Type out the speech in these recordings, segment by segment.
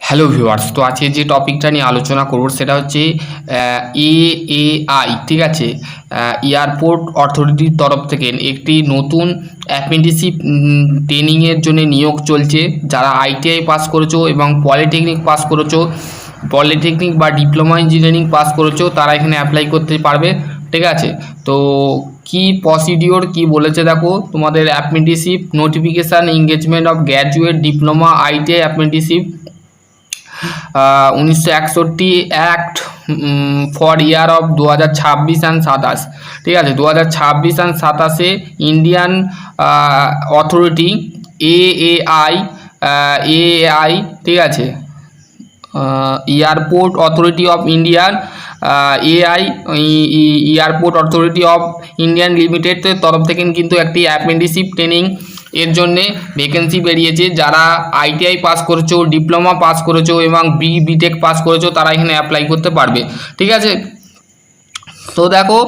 Hello viewers, তো আজকে যে টপিকটা নিয়ে আলোচনা করব সেটা হচ্ছে এএআই। ঠিক আছে, এয়ারপোর্ট অথরিটির তরফ থেকে একটি নতুন অ্যাপ্রেন্টিসশিপ ট্রেনিংয়ের জন্য নিয়োগ চলছে। যারা আইটিআই পাস করেছো এবং পলিটেকনিক পাস করেছো, পলিটেকনিক বা ডিপ্লোমা ইঞ্জিনিয়ারিং পাস করেছো, তারা এখানে অ্যাপ্লাই করতে পারবে। ঠিক আছে, তো কি প্রসিডিওর কি বলেছে দেখো। তোমাদের apprenticeship notification engagement of graduate diploma ITI apprenticeship 1961 act for year of 2026 and 27। ঠিক আছে, 2026 অ্যান্ড 27-এ ইন্ডিয়ান অথরিটি এএআই, ঠিক আছে, airport authority of Indian airport authority of Indian লিমিটেডের তরফ থেকে কিন্তু একটি অ্যাপ্রেন্টিসশিপ ট্রেনিং এর জন্যে ভ্যাকেন্সি বেরিয়েছে। যারা আইটিআই পাস করেছো, ডিপ্লোমা পাস করেছো এবং বিটেক পাস করেছো, তারা এখানে অ্যাপ্লাই করতে পারবে। ঠিক আছে, তো দেখো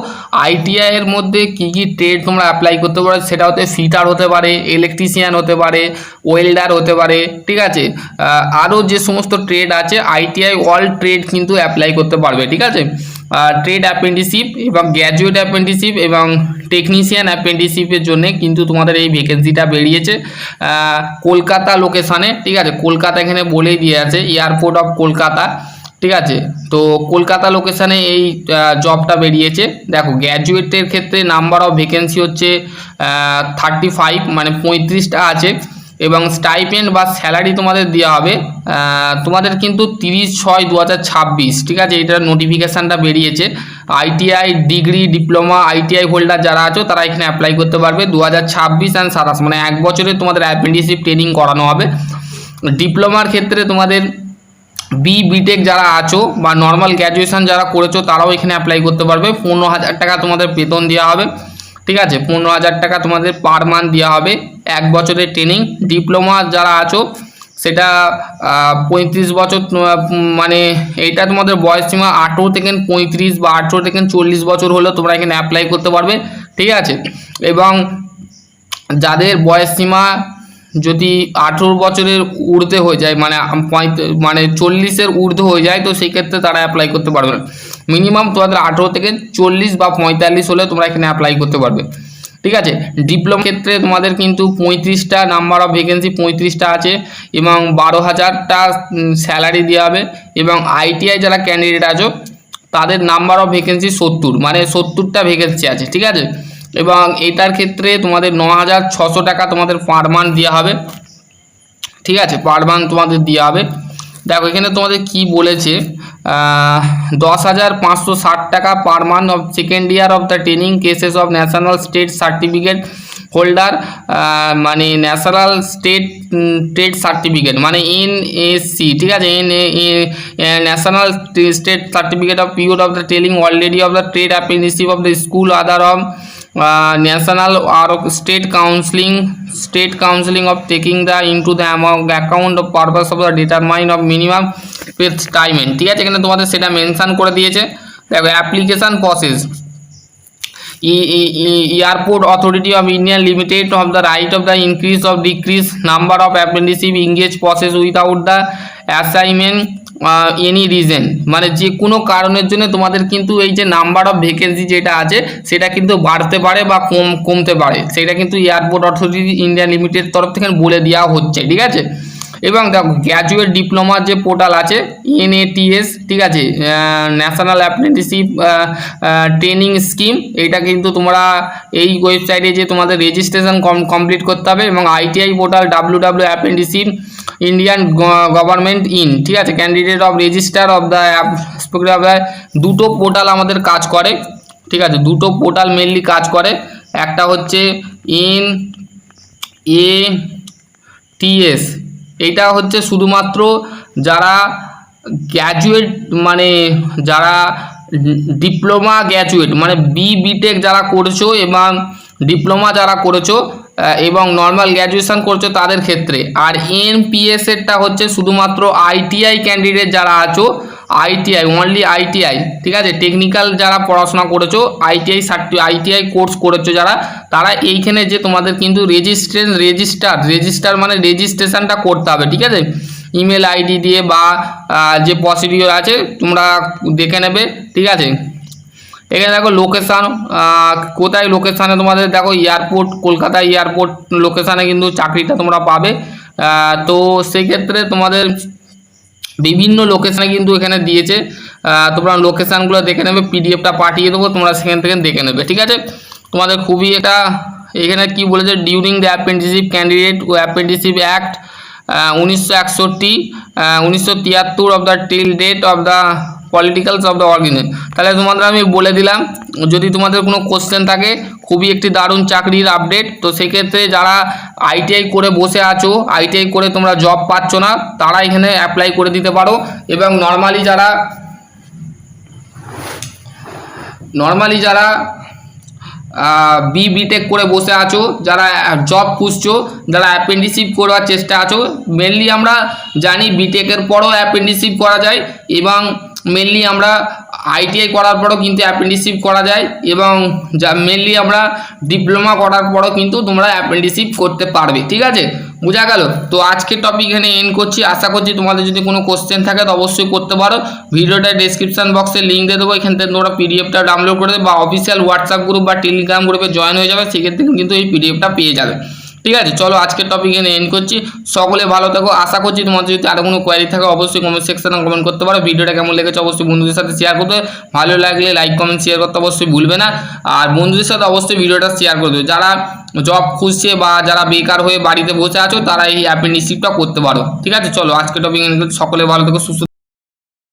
আইটিআই এর মধ্যে কি কি ট্রেড তোমরা অ্যাপ্লাই করতে পারো, সেটা হতে ফিটার হতে পারে, ইলেকট্রিশিয়ান হতে পারে, ওয়েল্ডার হতে পারে। ঠিক আছে, আরও যে সমস্ত ট্রেড আছে আইটিআই অল ট্রেড কিন্তু অ্যাপ্লাই করতে পারবে। ঠিক আছে, ট্রেড অ্যাপ্রেন্টিসশিপ এবং গ্র্যাজুয়েট অ্যাপ্রেন্টিসশিপ এবং টেকনিশিয়ান অ্যাপ্রেন্টিসশিপের জন্য কিন্তু তোমাদের এই ভ্যাকেন্সিটা বেরিয়েছে কলকাতা লোকেশানে। ঠিক আছে, কলকাতা এখানে বলেই দিয়ে আছে, এয়ারপোর্ট অফ কলকাতা। ঠিক আছে, তো কলকাতা লোকেশানে এই জবটা বেরিয়েছে। দেখো গ্র্যাজুয়েটের ক্ষেত্রে নাম্বার অফ ভ্যাকেন্সি হচ্ছে 35, মানে 35টা আছে এবং স্টাইপেন্ড বা স্যালারি তোমাদের দেওয়া হবে তোমাদের কিন্তু 30/6/2026। ঠিক আছে, এটার নোটিফিকেশানটা বেরিয়েছে। ITI degree diploma ITI holder যারা আছো তারা এখানে অ্যাপ্লাই করতে পারবে। 2026 অ্যান্ড 27 মানে 1 বছরে তোমাদের অ্যাপ্রেন্টিসশিপ ট্রেনিং করানো হবে। ডিপ্লোমার ক্ষেত্রে তোমাদের বিটেক যারা আছো বা নর্মাল গ্র্যাজুয়েশন যারা করেছো তারাও এখানে অ্যাপ্লাই করতে পারবে। 15,000 টাকা তোমাদের বেতন দেওয়া হবে। ঠিক আছে, 15,000 টাকা তোমাদের পার মান্থ দেওয়া হবে 1 বছরের ট্রেনিং। ডিপ্লোমা যারা আছো সেটা 35 বছর, মানে এইটা তোমাদের বয়সসীমা 18 থেকে 35 বা 18 থেকে 40 বছর হলেও তোমরা এখানে অ্যাপ্লাই করতে পারবে। ঠিক আছে, এবং যাদের বয়সসীমা যদি 18 বছরের ঊর্ধ্বে হয়ে যায়, মানে 40-এর ঊর্ধ্বে হয়ে যায়, তো সেই ক্ষেত্রে তারা অ্যাপ্লাই করতে পারবে না। মিনিমাম তোমাদের 18 থেকে 40 বা 45 হলে তোমরা এখানে অ্যাপ্লাই করতে পারবে। ঠিক আছে, ডিপ্লোমা ক্ষেত্রে তোমাদের কিন্তু 35টা নাম্বার অফ ভ্যাকেন্সি 35টা আছে এবং 12,000টা স্যালারি দেওয়া হবে। এবং আইটিআই যারা ক্যান্ডিডেট আছো তাদের নাম্বার অফ ভ্যাকেন্সি 70, মানে 70টা ভ্যাকেন্সি আছে। ঠিক আছে, এবং এটার ক্ষেত্রে তোমাদের 9,600 টাকা তোমাদের পার মান্থ দেওয়া হবে। ঠিক আছে, পার মান্থ তোমাদের দেওয়া হবে। দেখো এখানে তোমাদের কি বলেছে, 10,560 টাকা per month of second year of the training cases of national state certificate holder, মানে ন্যাশনাল স্টেট ট্রেড সার্টিফিকেট মানে এনএসসি। ঠিক আছে, national state certificate of period of the training already of the trade apprenticeship of the school other of national or state counseling of taking the into the account of purpose of the determine of minimum payment। ঠিক আছে, এখানে তোমাদের সেটা mention করে দিয়েছে। দেখো application process, airport authority of India limited of the right of the increase of decrease number of apprenticeship engage process without the assignment any reason, মানে যে কোনো কারণের জন্য তোমাদের কিন্তু এই যে নাম্বার অফ ভ্যাকেন্সি যেটা আছে সেটা কিন্তু বাড়তে পারে বা কমতে পারে, সেটা কিন্তু এয়ারপোর্ট অথরিটি ইন্ডিয়া লিমিটেড তরফ থেকে বলে দেওয়া হচ্ছে। ঠিক আছে, এবং দেখো গ্র্যাজুয়েট ডিপ্লোমার যে পোর্টাল আছে NATS, ঠিক আছে, ন্যাশনাল অ্যাপ্রেন্টিসশিপ ট্রেনিং স্কিম, এটা কিন্তু তোমরা এই ওয়েবসাইটে যে তোমাদের রেজিস্ট্রেশন কমপ্লিট করতে হবে। এবং ITI portal www apprenticeship Indian government in, ঠিক আছে, candidate of register of the দুটো পোর্টাল আমাদের কাজ করে। ঠিক আছে, দুটো পোর্টাল মেনলি কাজ করে। একটা হচ্ছে NATS, এইটা হচ্ছে শুধুমাত্র যারা গ্র্যাজুয়েট, মানে যারা ডিপ্লোমা গ্র্যাজুয়েট মানে বিটেক যারা করেছো এবং ডিপ্লোমা যারা করেছো এবং নর্মাল গ্র্যাজুয়েশন করছো তাদের ক্ষেত্রে। আর NPS এরটা হচ্ছে শুধুমাত্র আইটিআই ক্যান্ডিডেট যারা আছো, আইটিআই অনলি আইটিআই। ঠিক আছে, টেকনিক্যাল যারা পড়াশোনা করেছো, আইটিআই কোর্স করেছো যারা, তারা এইখানে যে তোমাদের কিন্তু রেজিস্টার মানে রেজিস্ট্রেশনটা করতে হবে। ঠিক আছে, ইমেল আইডি দিয়ে বা যে প্রসিডিওর আছে তোমরা দেখে নেবে, ঠিক আছে। এখানে দেখো লোকেশান, কোথায় লোকেশানে তোমাদের দেখো এয়ারপোর্ট, কলকাতা এয়ারপোর্ট লোকেশানে কিন্তু চাকরিটা তোমরা পাবে। তো সেক্ষেত্রে তোমাদের বিভিন্ন লোকেশানে কিন্তু এখানে দিয়েছে, তোমরা লোকেশানগুলো দেখে নেবে, পিডিএফটা পাঠিয়ে দেবো, তোমরা সেখান থেকে দেখে নেবে, ঠিক আছে। তোমাদের খুবই এটা এখানে কি বলেছে, ডিউরিং দ্য অ্যাপ্রেন্টিসশিপ ক্যান্ডিডেট ও apprenticeship act 1961 1973 of the till date of the politicals of the organisation. তাহলে তোমাদের আমি বলে দিলাম, যদি তোমাদের কোনো কোশ্চেন থাকে, খুবই একটি দারুণ চাকরির আপডেট। তো সেক্ষেত্রে যারা আইটিআই করে বসে আছো, আইটিআই করে তোমরা জব পাচ্ছ না, তারা এখানে অ্যাপ্লাই করে দিতে পারো। এবং নর্মালি যারা বিটেক করে বসে আছো, যারা জব খুঁজছো, যারা অ্যাপ্রেন্টিসশিপ করার চেষ্টা আছো, মেনলি আমরা জানি বিটেকের পরও অ্যাপ্রেন্টিসশিপ করা যায় এবং মেনলি আমরা আইটিআই করার পরও কিন্তু অ্যাপ্রেন্টিসশিপ করা যায় এবং মেনলি আমরা ডিপ্লোমা করার পরও কিন্তু তোমরা অ্যাপ্রেন্টিসশিপ করতে পারবে, ঠিক আছে, বোঝা গেল। তো আজকের টপিক এখানে এন্ড করছি। আশা করছি তোমাদের যদি কোনো কোশ্চেন থাকে তো অবশ্যই করতে পারো। ভিডিওটা ডেসক্রিপশন বক্সে লিঙ্ক দিয়ে দেবো, এখান থেকে তোমরা পিডিএফটা ডাউনলোড করে দেবে বা অফিসিয়াল হোয়াটসঅ্যাপ গ্রুপ বা টেলিগ্রাম গ্রুপে জয়েন হয়ে যাবে, সেক্ষেত্রে কিন্তু এই পিডিএফটা পেয়ে যাবে, ঠিক আছে। চলো আজকের টপিক এখানে এন্ড করছি। সকলে ভালো থাকো। আশা করছি তোমাদের যদি আরও কোনো কোয়ারি থাকে অবশ্যই কমেন্ট সেকশনে কমেন্ট করতে পারো। ভিডিওটা কেমন লেগেছে অবশ্যই বন্ধুদের সাথে শেয়ার করতে, ভালো লাগলে লাইক কমেন্ট শেয়ার করতে অবশ্যই ভুলবে না। আর বন্ধুদের সাথে অবশ্যই ভিডিওটা শেয়ার করে দেবে। যারা জব খুঁজছে বা যারা বেকার হয়ে বাড়িতে বসে আছো, তারা এই অ্যাপ্রেন্টিসশিপটা করতে পারো, ঠিক আছে। চলো আজকের টপিক এখানে সকলে ভালো থেকো, সুস্থ।